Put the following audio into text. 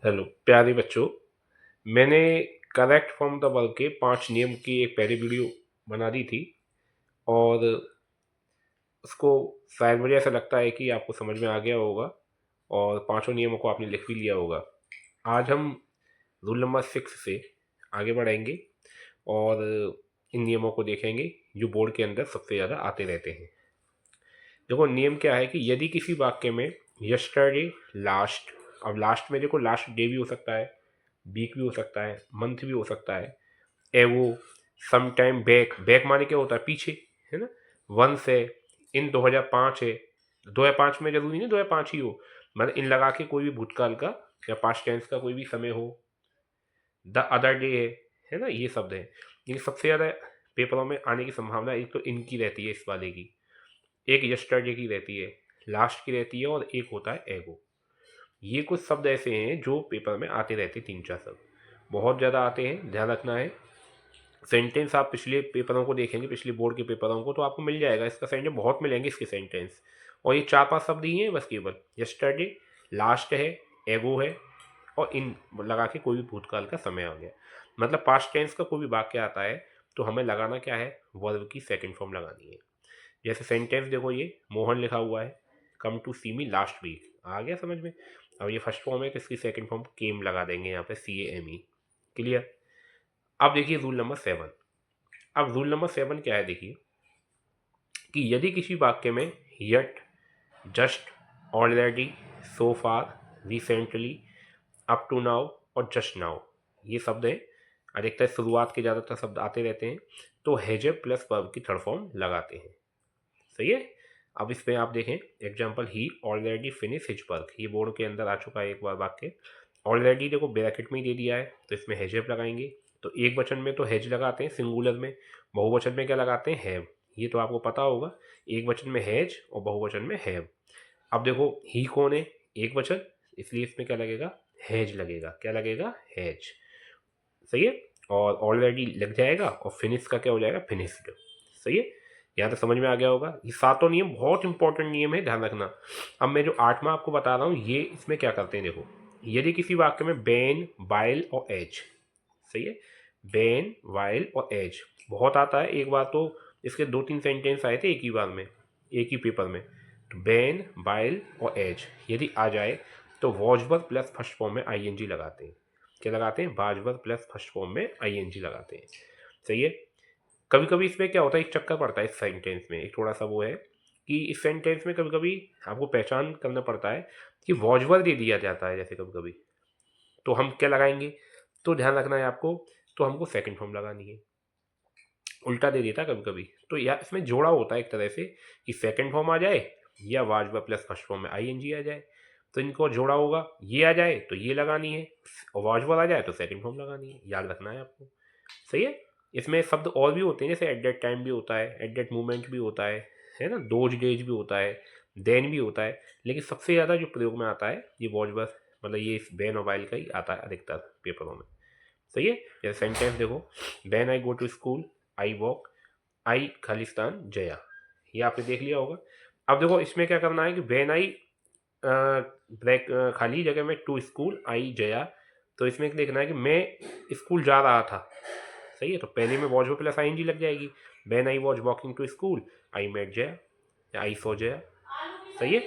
Hello प्यारे बच्चों। मैंने करेक्ट फ्रॉम द वर्ब के 5 नियम की एक पहली वीडियो बना दी थी और उसको शायद मुझे ऐसा लगता है कि आपको समझ में आ गया होगा और 5 नियमों को आपने लिख भी लिया होगा। आज हम रूल नंबर 6 से आगे बढ़ेंगे और इन नियमों को देखेंगे जो बोर्ड के अंदर सबसे ज़्यादा आते रहते हैं। देखो नियम क्या है कि यदि किसी वाक्य में यस्टरडे, लास्ट, अब लास्ट में देखो लास्ट डे भी हो सकता है, वीक भी हो सकता है, मंथ भी हो सकता है, एवो, सम टाइम बैक, बैक माने क्या होता है पीछे, है ना, वंस है, इन 2005 है, 2005 में जरूरी नहीं 2005 ही हो, मतलब इन लगा के कोई भी भूतकाल का या पास्ट टेंस का कोई भी समय हो, द अदर डे है ना, ये शब्द है। ये सबसे ज़्यादा पेपरों में आने की संभावना एक तो इनकी रहती है, इस वाले की, एक यस्टरडे की रहती है, लास्ट की रहती है और एक होता है एगो। ये कुछ शब्द ऐसे हैं जो पेपर में आते रहते हैं, 3-4 शब्द बहुत ज़्यादा आते हैं, ध्यान रखना है। सेंटेंस आप पिछले पेपरों को देखेंगे, पिछले बोर्ड के पेपरों को, तो आपको मिल जाएगा इसका सेंटेंस, बहुत मिलेंगे इसके सेंटेंस। और ये 4-5 शब्द ही हैं बस, केवल यस्टरडे, लास्ट है, एगो है और इन लगा के कोई भी भूतकाल का समय आ गया। मतलब पास्ट टेंस का कोई भी वाक्य आता है तो हमें लगाना क्या है, वर्ब की सेकंड फॉर्म लगानी है। जैसे सेंटेंस देखो, ये मोहन लिखा हुआ है, come to see me last week, आ गया समझ में। अब ये फर्स्ट फॉर्म है तो इसकी सेकंड फॉर्म केम लगा देंगे यहाँ पे, CAME। क्लियर। अब देखिए रूल नंबर 7। अब रूल नंबर 7 क्या है, देखिए कि यदि किसी वाक्य में yet, just, already, so far, recently, up to now और जस्ट नाउ, ये शब्द हैं, अधिकतर शुरुआत के ज़्यादातर शब्द आते रहते हैं, तो हैजे प्लस वर्ब की थर्ड फॉर्म लगाते हैं। सही है। अब इसमें आप देखें एग्जाम्पल, ही ऑलरेडी फिनिश हिज वर्क, ये बोर्ड के अंदर आ चुका है एक बार वाक्य। ऑलरेडी देखो ब्रैकेट में ही दे दिया है तो इसमें हैजेब लगाएंगे। तो एक वचन में तो हैज लगाते हैं सिंगुलर में, बहुवचन में क्या लगाते हैं, हैव। ये तो आपको पता होगा, एक वचन में हैज और बहुवचन में हैव। अब देखो ही कौन है, एक वचन, इसलिए इसमें क्या लगेगा, हैज लगेगा। क्या लगेगा, हैज। सही है। और ऑलरेडी लग जाएगा और फिनिश का क्या हो जाएगा, फिनिश्ड। सही है। यहाँ तो समझ में आ गया होगा। ये 7 नियम बहुत इंपॉर्टेंट नियम है, ध्यान रखना। अब मैं जो 8वां आपको बता रहा हूँ, ये इसमें क्या करते हैं देखो, यदि किसी वाक्य में बैन, वाइल और एज, सही है, बैन, वाइल और एज बहुत आता है। एक बार तो इसके 2-3 सेंटेंस आए थे एक ही बार में, एक ही पेपर में। तो बैन, वाइल और एज यदि आ जाए तो वॉजवर्ब प्लस फर्स्ट फॉर्म में ING लगाते हैं। क्या लगाते हैं, वाजवर्ब प्लस फर्स्ट फॉर्म में ING लगाते हैं। सही है। कभी कभी इसमें क्या होता है, एक चक्कर पड़ता है इस सेंटेंस में, एक थोड़ा सा वो है कि इस सेंटेंस में कभी कभी आपको पहचान करना पड़ता है कि वॉजवर्ब दे दिया जाता है जैसे कभी कभी, तो हम क्या लगाएंगे, तो ध्यान रखना है आपको, तो हमको सेकंड फॉर्म लगानी है। उल्टा दे देता है कभी कभी, तो या इसमें जोड़ा होता है एक तरह से कि सेकंड फॉर्म आ जाए या वाजवा प्लस फर्स्ट फॉर्म में ING आ जाए। तो इनको जोड़ा होगा, ये आ जाए तो ये लगानी है, और वाजवा आ जाए तो सेकंड फॉर्म लगानी है, याद रखना है आपको। सही है। इसमें शब्द और भी होते हैं, जैसे एट दैट टाइम भी होता है, एट दैट मोमेंट भी होता है ना, दोज डेज भी होता है, देन भी होता है। लेकिन सबसे ज़्यादा जो प्रयोग में आता है ये वॉज बस, मतलब ये बैन और वाइल का ही आता है अधिकतर पेपरों में। सही है। जैसे सेंटेंस देखो, ban I go to school, I walk, I Khalistan जया, ये आपने देख लिया होगा। अब देखो इसमें क्या करना है कि बैन आई ब्रैक खाली जगह में टू स्कूल आई जया, तो इसमें देखना है कि मैं स्कूल जा रहा था। सही है। तो पहले में वॉज प्लस ING लग जाएगी, when I was walking to school, I met Jaya या आई सो जया। सही है।